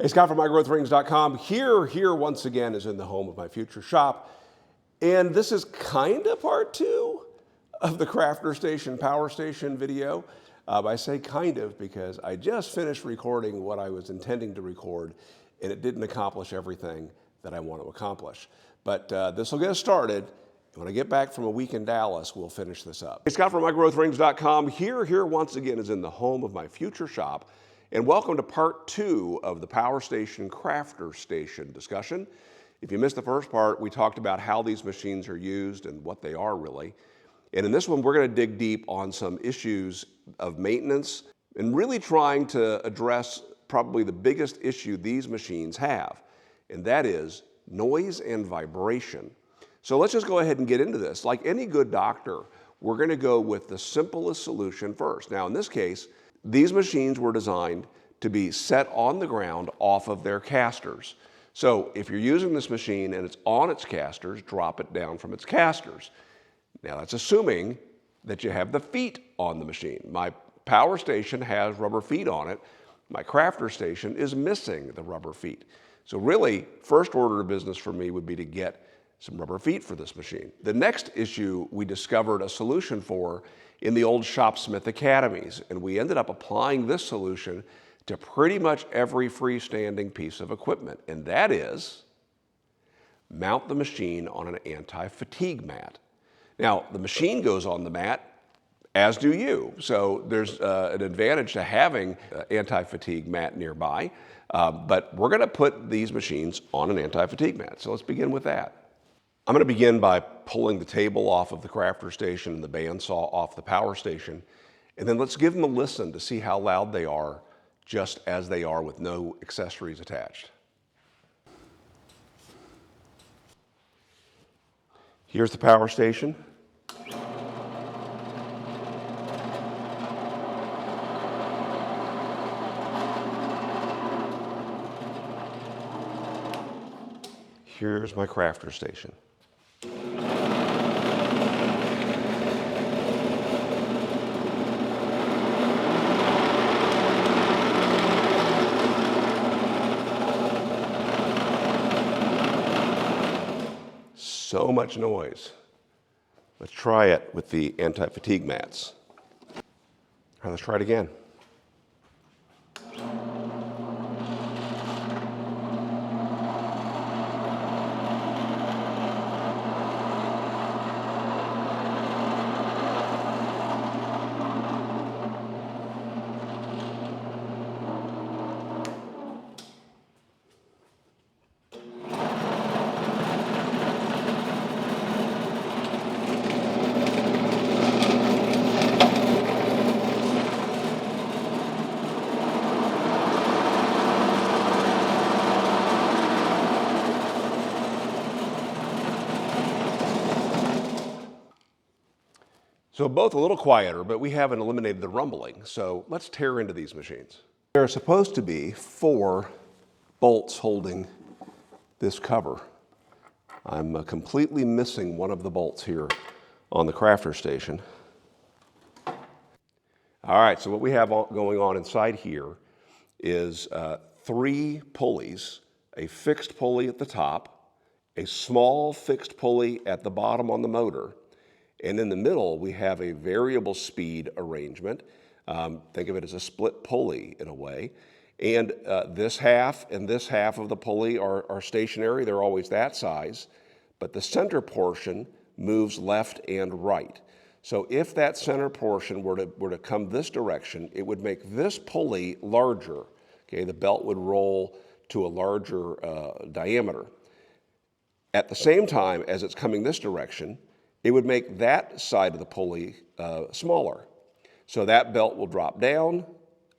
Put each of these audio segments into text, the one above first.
Hey, Scott from MyGrowthRings.com. Here once again is in the home of my future shop. And this is kind of part two of the Crafter Station Power Station video. I say kind of because I just finished recording what I was intending to record, and it didn't accomplish everything that I want to accomplish. But this will get us started. When I get back from a week in Dallas, we'll finish this up. Hey, Scott from MyGrowthRings.com. Here once again is in the home of my future shop. And welcome to part two of the Power Station Crafter Station discussion. If you missed the first part, we talked about how these machines are used and what they are really. And in this one, we're going to dig deep on some issues of maintenance and really trying to address probably the biggest issue these machines have, and that is noise and vibration. So let's just go ahead and get into this. Like any good doctor, we're going to go with the simplest solution first. Now, in this case, these machines were designed to be set on the ground off of their casters. So if you're using this machine and it's on its casters, drop it down from its casters. Now that's assuming that you have the feet on the machine. My Power Station has rubber feet on it. My Crafter Station is missing the rubber feet. So really, first order of business for me would be to get some rubber feet for this machine. The next issue we discovered a solution for in the old Shopsmith academies, and we ended up applying this solution to pretty much every freestanding piece of equipment, and that is mount the machine on an anti-fatigue mat. Now, the machine goes on the mat, as do you, so there's an advantage to having an anti-fatigue mat nearby, but we're going to put these machines on an anti-fatigue mat, so let's begin with that. I'm going to begin by pulling the table off of the Crafter Station and the bandsaw off the Power Station, and then let's give them a listen to see how loud they are just as they are with no accessories attached. Here's the Power Station. Here's my Crafter Station. So much noise. Let's try it with the anti-fatigue mats. All right, let's try it again. So both a little quieter, but we haven't eliminated the rumbling. So let's tear into these machines. There are supposed to be 4 bolts holding this cover. I'm completely missing one of the bolts here on the Crafter Station. All right, so what we have going on inside here is 3 pulleys, a fixed pulley at the top, a small fixed pulley at the bottom on the motor, and in the middle, we have a variable speed arrangement. Think of it as a split pulley in a way. And this half and this half of the pulley are stationary. They're always that size. But the center portion moves left and right. So if that center portion were to come this direction, it would make this pulley larger. Okay, the belt would roll to a larger diameter. At the same time as it's coming this direction, it would make that side of the pulley smaller. So that belt will drop down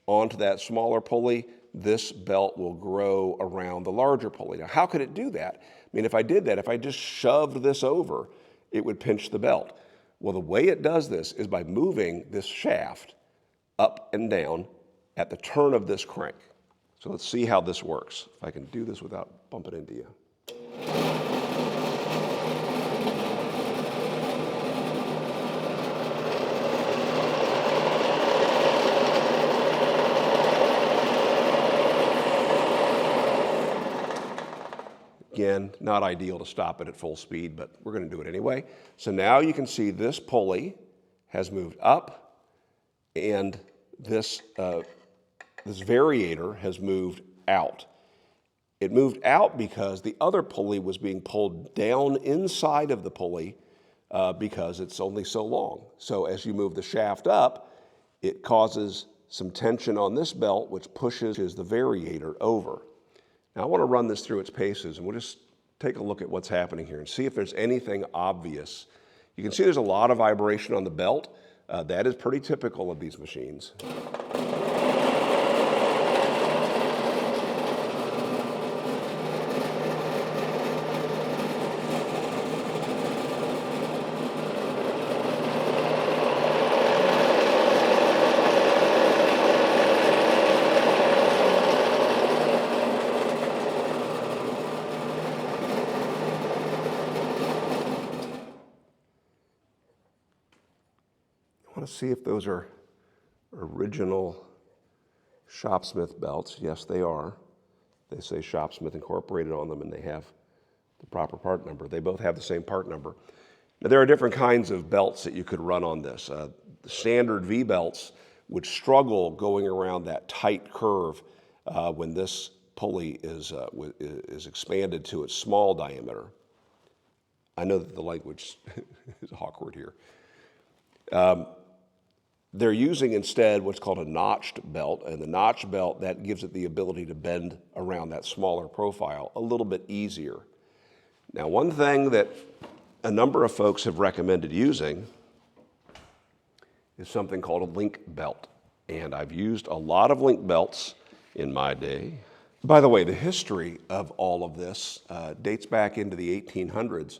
onto that smaller pulley. This belt will grow around the larger pulley. Now, how could it do that? I mean, if I did that, if I just shoved this over, it would pinch the belt. Well, the way it does this is by moving this shaft up and down at the turn of this crank. So let's see how this works. If I can do this without bumping into you. Again, not ideal to stop it at full speed, but we're going to do it anyway. So now you can see this pulley has moved up, and this variator has moved out. It moved out because the other pulley was being pulled down inside of the pulley because it's only so long. So as you move the shaft up, it causes some tension on this belt, which pushes the variator over. Now I want to run this through its paces, and we'll just take a look at what's happening here and see if there's anything obvious. You can see there's a lot of vibration on the belt. That is pretty typical of these machines. I want to see if those are original Shopsmith belts. Yes, they are. They say Shopsmith Incorporated on them, and they have the proper part number. They both have the same part number. Now, there are different kinds of belts that you could run on this. The standard V belts would struggle going around that tight curve when this pulley is expanded to its small diameter. I know that the language is awkward here. They're using instead what's called a notched belt, and the notched belt, that gives it the ability to bend around that smaller profile a little bit easier. Now, one thing that a number of folks have recommended using is something called a link belt, and I've used a lot of link belts in my day. By the way, the history of all of this dates back into the 1800s.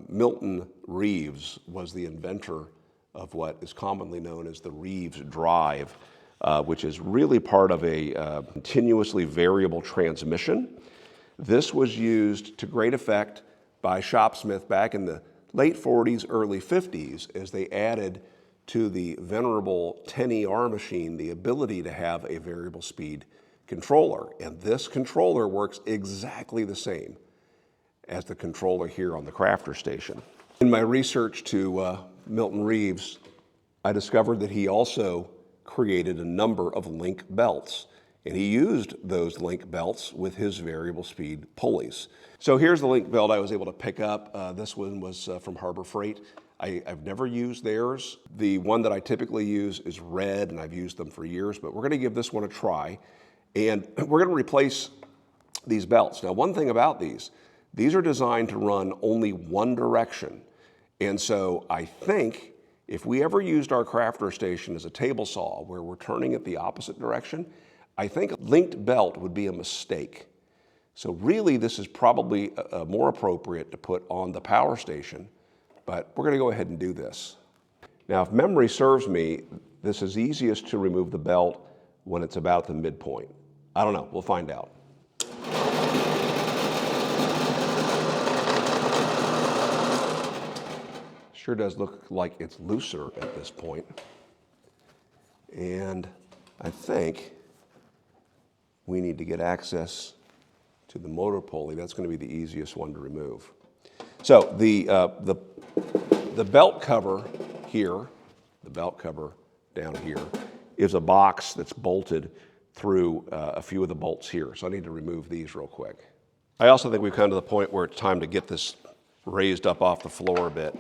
Milton Reeves was the inventor of what is commonly known as the Reeves drive, which is really part of a continuously variable transmission. This was used to great effect by Shopsmith back in the late 40s, early 50s, as they added to the venerable 10ER machine the ability to have a variable speed controller. And this controller works exactly the same as the controller here on the Crafter Station. In my research to Milton Reeves, I discovered that he also created a number of link belts, and he used those link belts with his variable speed pulleys. So here's the link belt I was able to pick up. This one was from Harbor Freight. I've never used theirs. The one that I typically use is red, and I've used them for years, but we're going to give this one a try, and we're going to replace these belts. Now, one thing about these are designed to run only one direction. And so I think if we ever used our Crafter Station as a table saw where we're turning it the opposite direction, I think a linked belt would be a mistake. So really this is probably more appropriate to put on the Power Station, but we're going to go ahead and do this. Now, if memory serves me, this is easiest to remove the belt when it's about the midpoint. I don't know, we'll find out. Sure does look like it's looser at this point. And I think we need to get access to the motor pulley. That's going to be the easiest one to remove. So the belt cover here, the belt cover down here, is a box that's bolted through a few of the bolts here. So I need to remove these real quick. I also think we've come to the point where it's time to get this raised up off the floor a bit.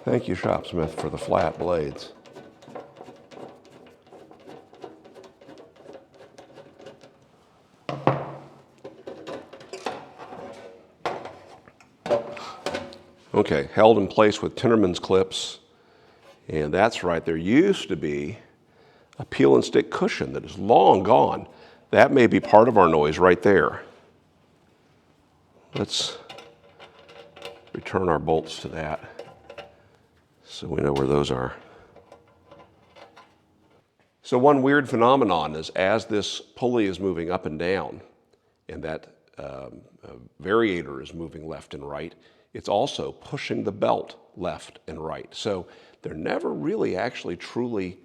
Thank you, Shopsmith, for the flat blades. Okay, held in place with Tinnerman's clips. And that's right, there used to be a peel and stick cushion that is long gone. That may be part of our noise right there. Let's return our bolts to that so we know where those are. So one weird phenomenon is as this pulley is moving up and down and that variator is moving left and right, it's also pushing the belt left and right. So they're never really actually truly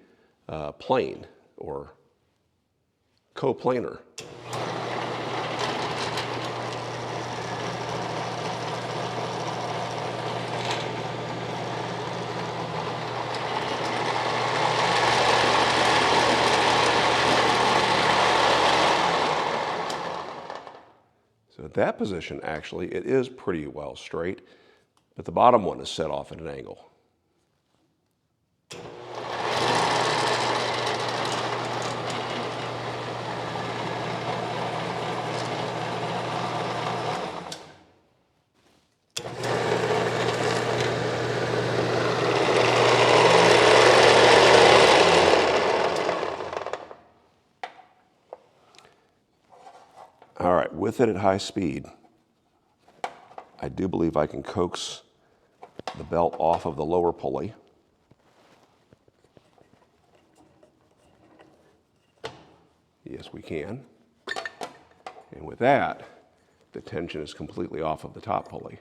plane or coplanar. So at that position, actually, it is pretty well straight, but the bottom one is set off at an angle. All right, with it at high speed, I do believe I can coax the belt off of the lower pulley. Yes, we can. And with that, the tension is completely off of the top pulley.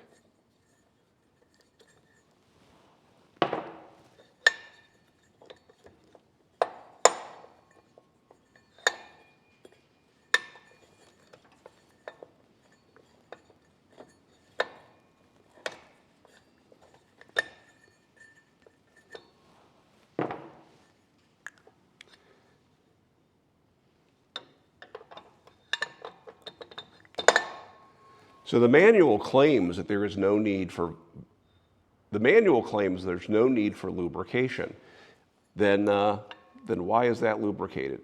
So the manual claims that there's no need for lubrication. Then why is that lubricated?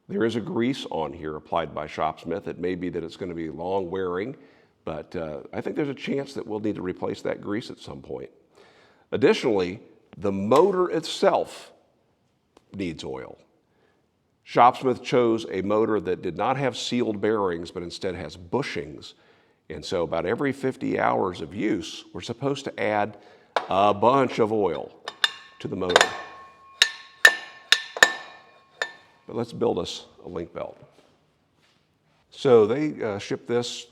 There is a grease on here applied by Shopsmith. It may be that it's going to be long wearing, but I think there's a chance that we'll need to replace that grease at some point. Additionally, the motor itself needs oil. Shopsmith chose a motor that did not have sealed bearings, but instead has bushings. And so about every 50 hours of use, we're supposed to add a bunch of oil to the motor. But let's build us a link belt. So they ship this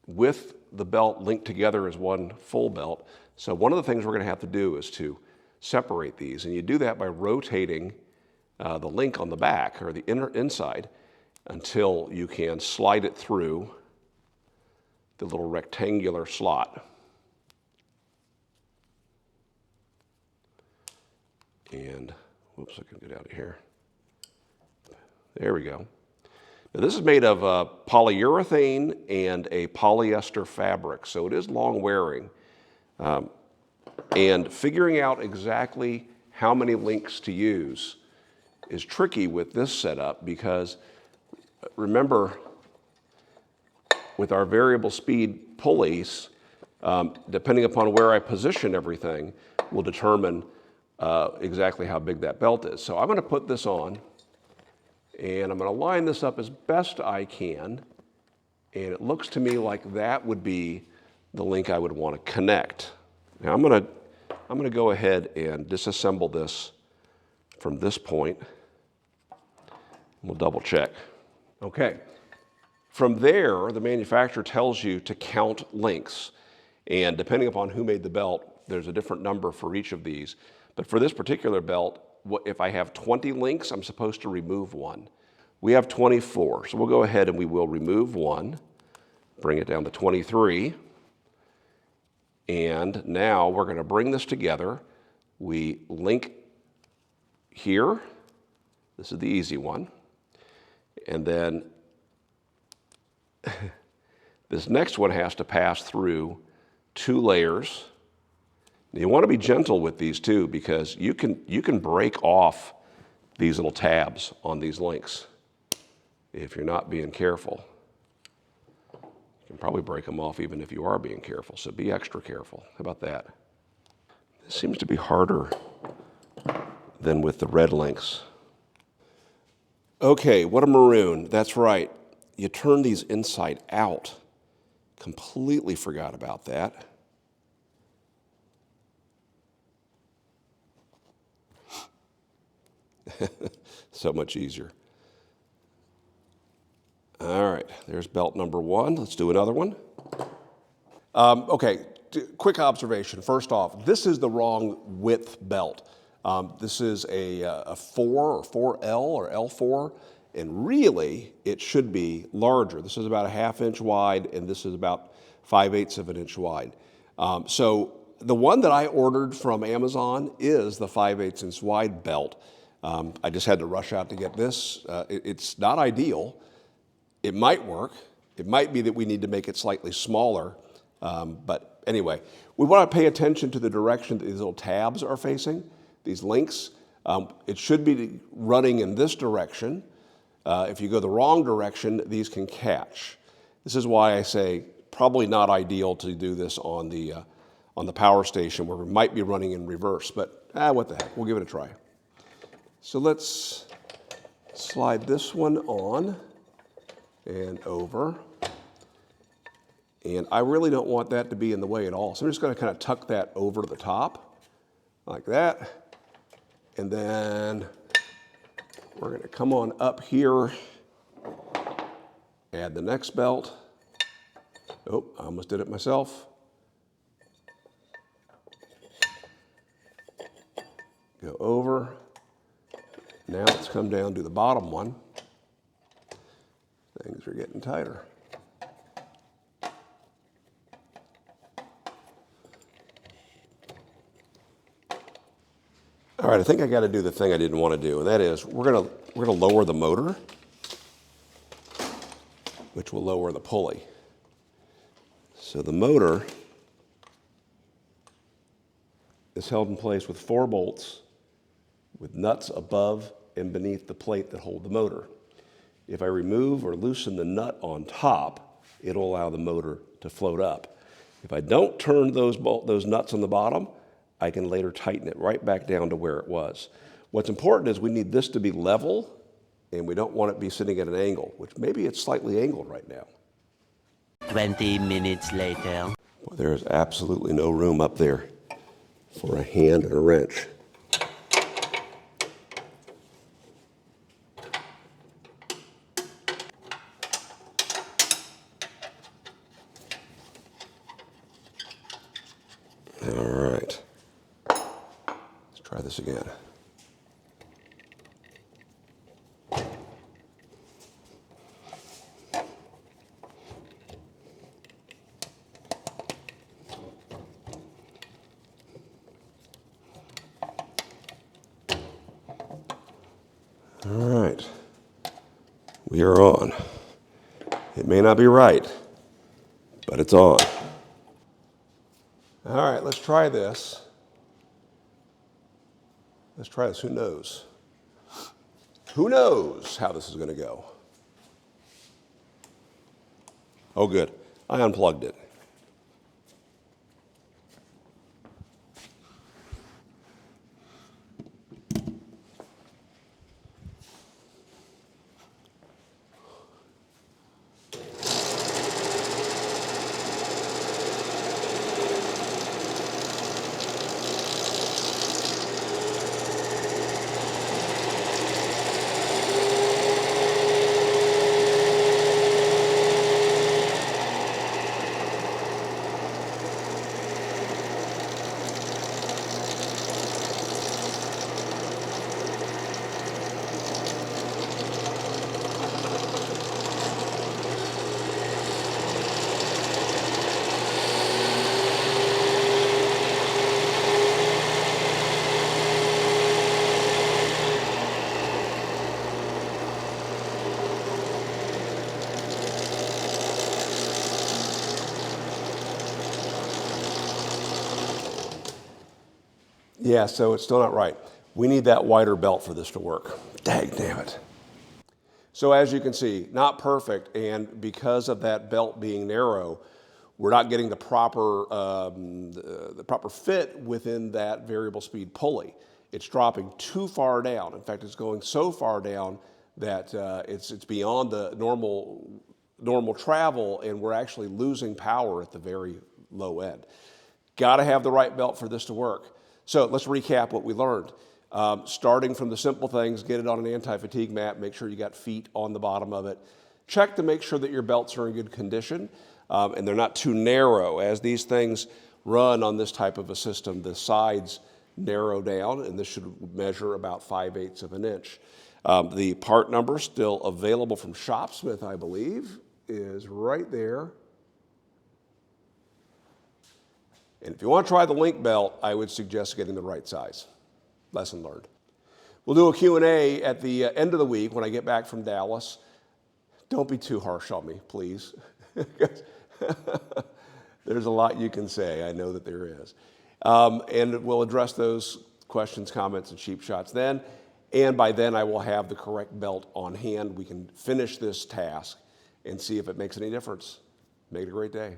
with the belt linked together as one full belt. So one of the things we're going to have to do is to separate these. And you do that by rotating the link on the back or the inside until you can slide it through the little rectangular slot. And, whoops, I can get out of here. There we go. Now this is made of polyurethane and a polyester fabric, so it is long wearing. And figuring out exactly how many links to use is tricky with this setup because, remember, with our variable speed pulleys, depending upon where I position everything, will determine exactly how big that belt is. So I'm going to put this on, and I'm going to line this up as best I can, and it looks to me like that would be the link I would want to connect. Now I'm going to go ahead and disassemble this from this point. We'll double check. Okay. From there, the manufacturer tells you to count links. And depending upon who made the belt, there's a different number for each of these. But for this particular belt, if I have 20 links, I'm supposed to remove one. We have 24, so we'll go ahead and we will remove one, bring it down to 23. And now we're going to bring this together. We link here. This is the easy one. And then this next one has to pass through 2 layers. Now you want to be gentle with these too because you can break off these little tabs on these links if you're not being careful. You can probably break them off even if you are being careful, so be extra careful. How about that? This seems to be harder than with the red links. Okay, what a maroon. That's right. You turn these inside out. Completely forgot about that. So much easier. All right, there's belt number one. Let's do another one. Okay, quick observation. First off, this is the wrong width belt. This is a 4 or 4L or L4, and really it should be larger. This is about a 1/2 inch wide, and this is about 5/8 of an inch wide. So the one that I ordered from Amazon is the 5/8 inch wide belt. I just had to rush out to get this. It's not ideal. It might work. It might be that we need to make it slightly smaller. But anyway, we want to pay attention to the direction that these little tabs are facing, these links. It should be running in this direction. If you go the wrong direction, these can catch. This is why I say probably not ideal to do this on the power station where we might be running in reverse, but what the heck, we'll give it a try. So let's slide this one on and over. And I really don't want that to be in the way at all. So I'm just going to kind of tuck that over to the top like that. And then we're going to come on up here, add the next belt. Oh, I almost did it myself. Go over. Now let's come down to the bottom one. Things are getting tighter. All right, I think I got to do the thing I didn't want to do, and that is we're gonna lower the motor, which will lower the pulley. So the motor is held in place with 4 bolts with nuts above and beneath the plate that hold the motor. If I remove or loosen the nut on top, it'll allow the motor to float up. If I don't turn those nuts on the bottom, I can later tighten it right back down to where it was. What's important is we need this to be level, and we don't want it to be sitting at an angle, which maybe it's slightly angled right now. 20 minutes later. Well, there is absolutely no room up there for a hand and a wrench. All right, let's try this again. All right, we are on. It may not be right, but it's on. All right, let's try this. Let's try this. Who knows? Who knows how this is going to go? Oh, good. I unplugged it. Yeah, so it's still not right. We need that wider belt for this to work. Dang, damn it. So as you can see, not perfect, and because of that belt being narrow, we're not getting the proper fit within that variable speed pulley. It's dropping too far down. In fact, it's going so far down that it's beyond the normal travel, and we're actually losing power at the very low end. Got to have the right belt for this to work. So let's recap what we learned. Starting from the simple things, get it on an anti-fatigue mat, make sure you got feet on the bottom of it. Check to make sure that your belts are in good condition and they're not too narrow. As these things run on this type of a system, the sides narrow down, and this should measure about 5/8 of an inch. The part number still available from Shopsmith, I believe, is right there. And if you want to try the link belt, I would suggest getting the right size. Lesson learned. We'll do a Q&A at the end of the week when I get back from Dallas. Don't be too harsh on me, please. There's a lot you can say. I know that there is. And we'll address those questions, comments, and cheap shots then. And by then, I will have the correct belt on hand. We can finish this task and see if it makes any difference. Make it a great day.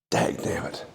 Dang, damn it.